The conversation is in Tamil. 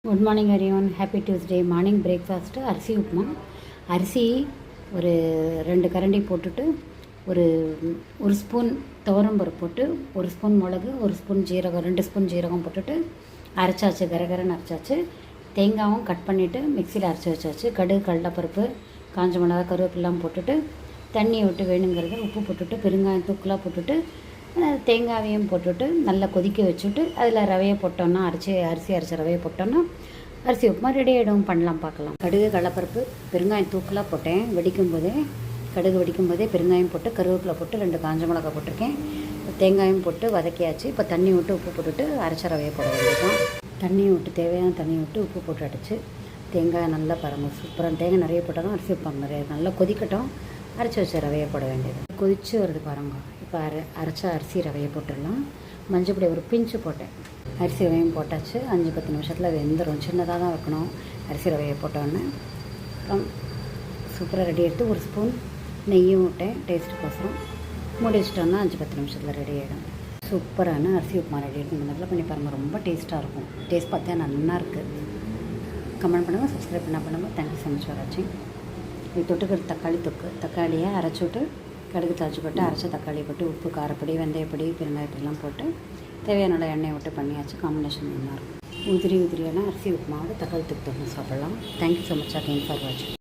Good morning everyone. Happy Tuesday. Morning breakfast அரிசி உப்புமா. அரிசி ஒரு 2 கரண்டி போட்டுட்டு ஒரு ஸ்பூன் துவரம்பருப்பு போட்டு 1 ஸ்பூன் மிளகு 1 ஸ்பூன் ஜீரகம் 2 ஸ்பூன் ஜீரகம் போட்டுட்டு அரைச்சாச்சு. கரகரன்னு அரைச்சாச்சு. தேங்காயும் கட் பண்ணிவிட்டு மிக்சியில் அரைச்சி வச்சாச்சு. கடுகு கடலைப்பருப்பு காஞ்ச மிளகா கருவேப்பிலாம் போட்டுட்டு தண்ணி விட்டு வேணுங்கிறத உப்பு போட்டுட்டு பெருங்காயம் தூக்கலாக போட்டுட்டு தேங்காயையும் போட்டுட்டு நல்லா கொதிக்க வச்சுட்டு அதில் ரவையை போட்டோன்னா அரிசி அரைச்ச ரவையை போட்டோன்னா அரிசி உப்புமா ரெடி ஆகிடும். பண்ணலாம், பார்க்கலாம். கடுகு கடலைப்பருப்பு பெருங்காயம் தூக்கலாக போட்டேன். கடுகு வெடிக்கும் போதே பெருங்காயம் போட்டு கருவேப்பிலை போட்டு 2 காஞ்ச மிளகா போட்டிருக்கேன். தேங்காயும் போட்டு வதக்கியாச்சு. இப்போ தண்ணி விட்டு உப்பு போட்டுட்டு அரைச்ச ரவையை போட வேண்டியதான். தண்ணியை விட்டு தேவையான தண்ணி விட்டு உப்பு போட்டு அடிச்சு தேங்காய் நல்லா பாருங்கள் சூப்பராக. தேங்காய் நிறைய போட்டாலும் அரிசி உப்புமா நிறைய நல்லா கொதிக்கட்டும். அரைச்சி வச்ச ரவையை போட வேண்டியது. கொதித்து வருது பாருங்கள். இப்போ அரைச்ச அரிசி ரவையை போட்டுடலாம். மஞ்சப்பொடி ஒரு பிஞ்சு போட்டேன். அரிசி ரவையும் போட்டாச்சு. 5-10 நிமிஷத்தில் வெந்துடும். சின்னதாக தான் வைக்கணும். அரிசி ரவையை போட்டோன்னே அப்புறம் சூப்பராக ரெடி எடுத்து 1 ஸ்பூன் நெய்யும் விட்டேன் டேஸ்ட்டுக்கோசரம். மூடி வச்சிட்டோன்னா 5-10 நிமிஷத்தில் ரெடி ஆகிடும். சூப்பரான அரிசி உப்புமா ரெடி ஆகிடும். இந்த மாதிரிலாம் பண்ணி பாருங்கள், ரொம்ப டேஸ்ட்டாக இருக்கும். டேஸ்ட் பார்த்தா நல்லா இருக்குது. கமெண்ட் பண்ணுங்கள், சப்ஸ்கிரைப் பண்ணுங்கள். தேங்க்யூ ஸோ மச் ஃபார் வாட்சிங். இது தொட்டுக்கிற தக்காளி தொக்கு. தக்காளியை அரைச்சி விட்டு கடுகு தாளிச்சு போட்டு அரைச்ச தக்காளி போட்டு உப்பு காரப்பொடி வெந்தயப்பொடி பெருங்காயப்பொடிலாம் போட்டு தேவையான எண்ணெயை விட்டு பண்ணியாச்சு. காம்பினேஷன் நல்லாயிருக்கும். உதிரியான அரிசி உப்புமாவோட தக்காளி தொக்கு சாப்பிட்லாம். Thank you so much again for வாட்சிங்.